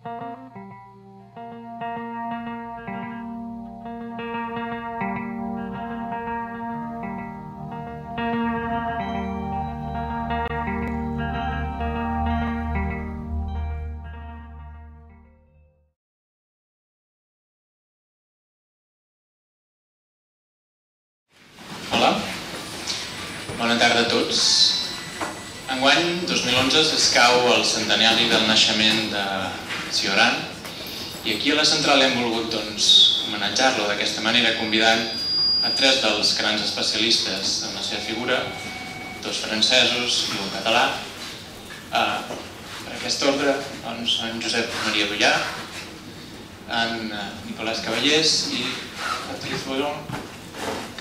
Hola, bona tarda a tots. Enguany, 2011, s'escau el centenari del naixement de Cioran i aquí a la central hem volgut homenatjar-lo d'aquesta manera, convidant a tres dels grans especialistes en la seva figura, dos francesos i un català. Per aquest ordre, en Josep Maria Dullà, en Nicolás Caballés i Patrice Boillon,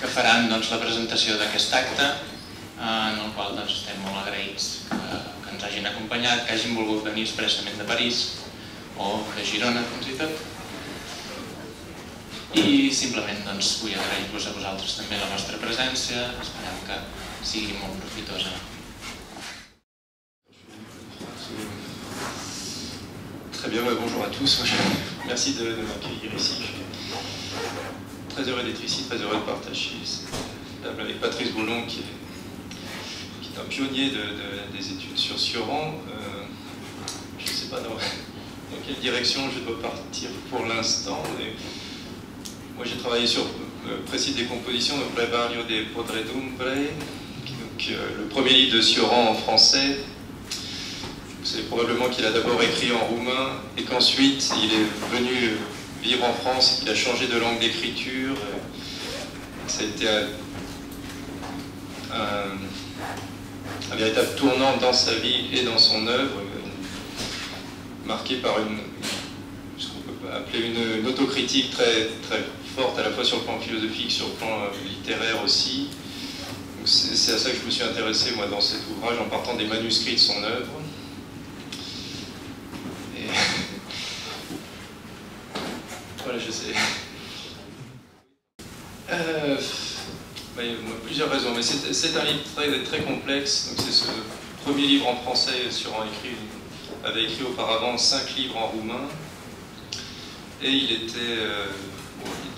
que faran la presentació d'aquest acte, en el qual estem molt agraïts que ens hagin acompanyat, que hagin volgut venir expressament de París o de Girona, fins i tot. I simplement vull agrair-vos a vosaltres també la vostra presència, esperem que sigui molt profitosa. Très bien, bonjour à tous. Merci de m'accueillir ici. Je suis très heureux d'être ici, très heureux de partager avec Patrice Boillon, qui est un pionnier des études sur Cioran. Je ne sais pas dans quelle direction je dois partir pour l'instant. Moi, j'ai travaillé sur précis des compositions, donc Brevario de Podredumbre, le premier livre de Cioran en français. Vous savez probablement qu'il a d'abord écrit en roumain et qu'ensuite il est venu vivre en France, il a changé de langue d'écriture. Ça a été un véritable tournant dans sa vie et dans son œuvre, marqué par ce qu'on peut appeler une autocritique très, très forte, à la fois sur le plan philosophique, sur le plan littéraire aussi. C'est à ça que je me suis intéressé, moi, dans cet ouvrage, en partant des manuscrits de son œuvre. Voilà, je sais. Il y a plusieurs raisons, mais c'est un livre très, très complexe. C'est ce premier livre en français. Cioran avait écrit auparavant 5 livres en roumain. Et il était,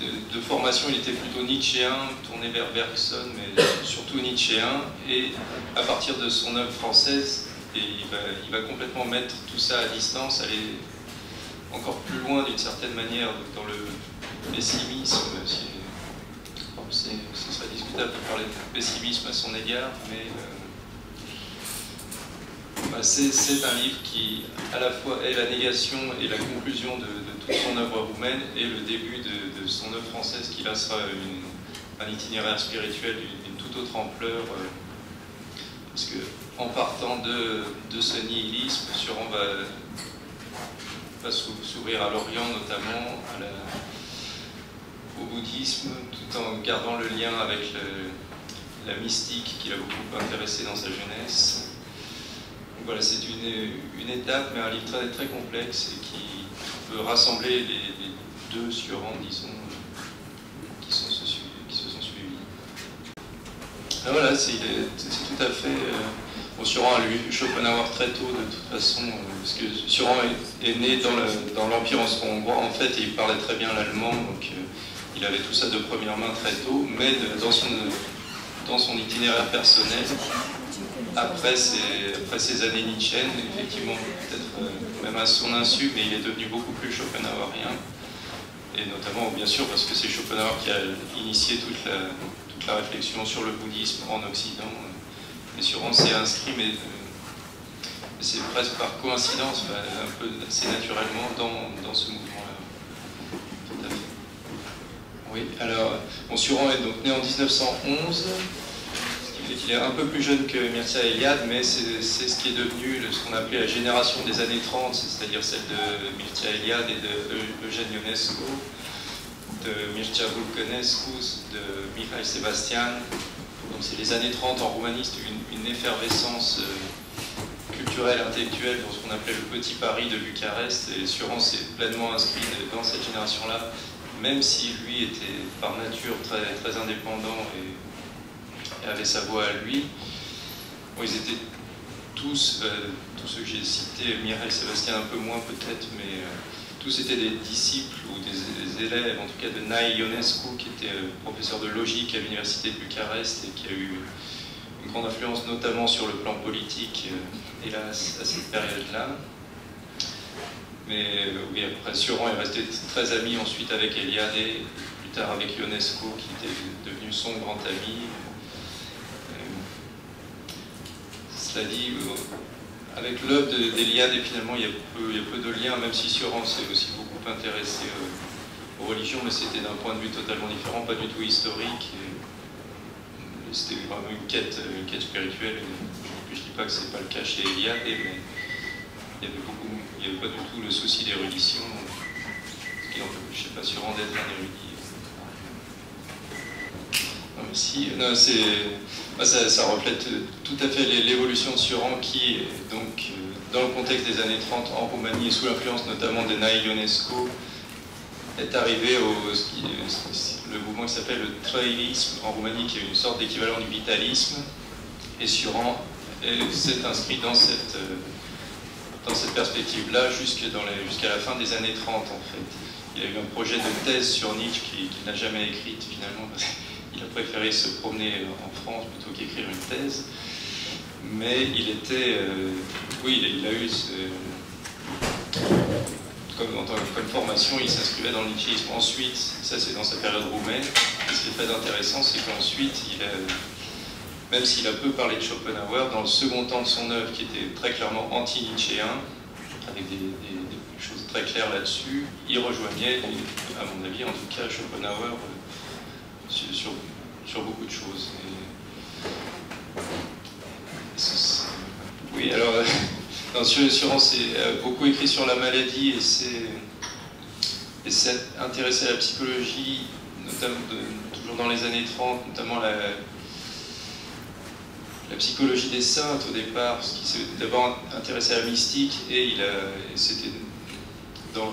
de formation, il était plutôt nietzschéen, tourné vers Bergson, mais surtout nietzschéen. Et à partir de son œuvre française, il va complètement mettre tout ça à distance, aller encore plus loin d'une certaine manière dans le pessimisme. Ce serait discutable de parler de pessimisme à son égard, mais c'est un livre qui à la fois est la négation et la conclusion de toute son œuvre roumaine et le début de son œuvre française qui là sera un itinéraire spirituel d'une toute autre ampleur, parce que en partant de ce nihilisme, Cioran va s'ouvrir à l'Orient notamment, au bouddhisme, tout en gardant le lien avec la mystique qui l'a beaucoup intéressé dans sa jeunesse. Donc voilà, c'est une étape, mais un livre très, très complexe et qui peut rassembler les deux Cioran, disons, qui se sont suivis. Alors voilà, c'est tout à fait... Cioran a lu Schopenhauer très tôt, de toute façon, parce que Cioran est né dans l'Empire austro-hongrois, en fait, et il parlait très bien l'allemand, donc il avait tout ça de première main très tôt, mais dans son itinéraire personnel, après ces années nietzschéennes, effectivement, peut-être même à son insu, mais il est devenu beaucoup plus schopenhauerien, et notamment, bien sûr, parce que c'est Schopenhauer qui a initié toute la réflexion sur le bouddhisme en Occident. Et Cioran s'est inscrit, mais c'est presque par coïncidence, un peu assez naturellement, dans ce mouvement-là. Tout à fait. Oui, alors, Cioran est donc né en 1911, ce qui fait qu'il est un peu plus jeune que Mircea Eliade, mais c'est ce qui est devenu ce qu'on appelait la génération des années 30, c'est-à-dire celle de Mircea Eliade et de Eugène Ionesco, de Mircea Vulcănescu, de Mihail Sebastian. Donc c'est les années 30 en Roumanie, c'était une effervescence culturelle, intellectuelle dans ce qu'on appelait le petit Paris de Bucarest, et Cioran s'est pleinement inscrit dans cette génération-là, même si lui était par nature très, très indépendant et avait sa voix à lui. Bon, ils étaient tous ceux que j'ai cités, Mireille, Sébastien un peu moins peut-être, mais tous étaient des disciples ou des élèves, en tout cas de Nae Ionescu, qui était professeur de logique à l'université de Bucarest et qui a eu une grande influence notamment sur le plan politique, hélas, à cette période-là. Mais oui, après, Sioran est resté très ami ensuite avec Eliade et plus tard avec Ionescu, qui était devenu son grand ami. Cela dit, avec l'œuvre d'Eliade, finalement, il y a peu de liens, même si Sioran s'est aussi beaucoup intéressé aux religions, mais c'était d'un point de vue totalement différent, pas du tout historique. C'était vraiment une quête spirituelle. Je ne dis pas que ce n'est pas le cas chez Eliade, mais il n'y avait pas du tout le souci d'érudition, ce qui n'empêchait pas Sioran d'être un érudit. Non, mais si, non, ça reflète tout à fait l'évolution de Sioran qui, donc, dans le contexte des années 30 en Roumanie et sous l'influence notamment de Nae Ionescu, est arrivé le mouvement qui s'appelle le trailisme en Roumanie, qui est une sorte d'équivalent du vitalisme, et Sioran s'est inscrit dans cette perspective-là jusqu'à la fin des années 30 en fait. Il a eu un projet de thèse sur Nietzsche qu'il n'a jamais écrite finalement, parce qu'il a préféré se promener en France plutôt qu'écrire une thèse. Mais il était... oui, il a eu comme formation, il s'inscrivait dans le nietzschéisme. Ensuite, ça c'est dans sa période roumaine, et ce qui est très intéressant, c'est qu'ensuite, même s'il a peu parlé de Schopenhauer, dans le second temps de son œuvre, qui était très clairement anti-nietzschéen, avec des choses très claires là-dessus, il rejoignait, à mon avis, en tout cas, Schopenhauer sur beaucoup de choses. Oui, alors, Sioran s'est beaucoup écrit sur la maladie et s'est intéressé à la psychologie, notamment toujours dans les années 30, notamment la psychologie des saintes au départ, parce qu'il s'est d'abord intéressé à la mystique et c'était il y a eu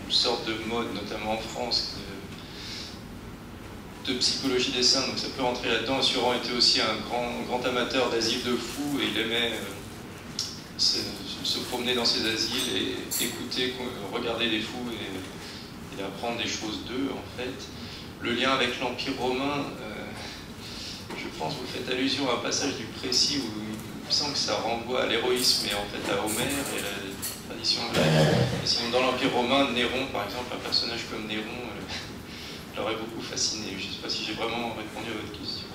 une sorte de mode, notamment en France, de psychologie des saints, donc ça peut rentrer là-dedans. Sioran était aussi un grand amateur d'asiles de fous et il aimait se promener dans ces asiles et écouter, regarder les fous et apprendre des choses d'eux en fait. Le lien avec l'Empire romain, je pense que vous faites allusion à un passage du Précis où il me semble que ça renvoie à l'héroïsme et en fait à Homère et à la tradition grecque. Et sinon dans l'Empire romain, Néron par exemple, un personnage comme Néron, l'aurait beaucoup fasciné. Je ne sais pas si j'ai vraiment répondu à votre question.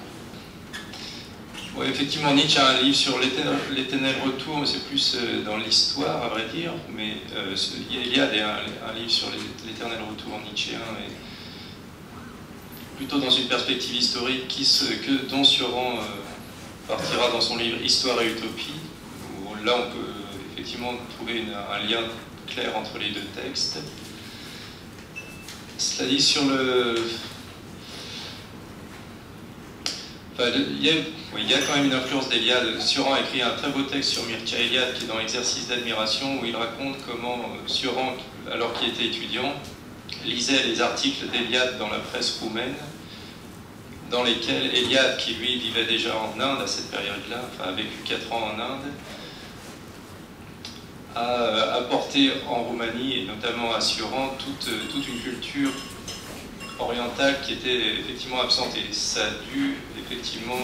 Oui, effectivement, Nietzsche a un livre sur l'éternel retour, mais c'est plus dans l'histoire, à vrai dire. Mais il y a un livre sur l'éternel retour nietzschéen, mais plutôt dans une perspective historique dont Sioran partira dans son livre Histoire et Utopie, où là on peut effectivement trouver un lien clair entre les deux textes. Cela dit, sur le... Enfin, il y a quand même une influence d'Eliade. Sioran a écrit un très beau texte sur Mircea Eliade qui est dans Exercice d'admiration, où il raconte comment Sioran, alors qu'il était étudiant, lisait les articles d'Eliade dans la presse roumaine, dans lesquels Eliade, qui lui vivait déjà en Inde à cette période-là, enfin a vécu 4 ans en Inde, a apporté en Roumanie, et notamment à Sioran, toute une culture orientale qui était effectivement absente. Et ça a dû effectivement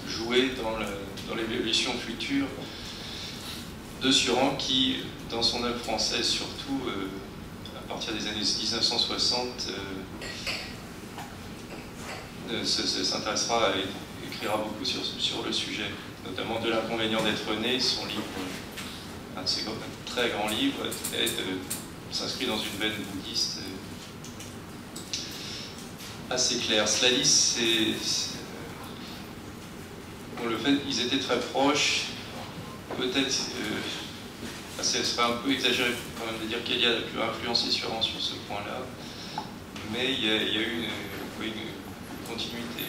jouer dans l'évolution future de Sioran qui, dans son œuvre française surtout, à partir des années 1960, s'intéressera et écrira beaucoup sur le sujet, notamment de l'inconvénient d'être né, son livre, un de ses très grands livres, s'inscrit dans une veine bouddhiste assez claire. Cela dit, le fait qu'ils étaient très proches, peut-être, ce serait un peu exagéré quand même de dire qu'Eliade a pu influencer Sioran sur ce point-là, mais il y a eu une continuité.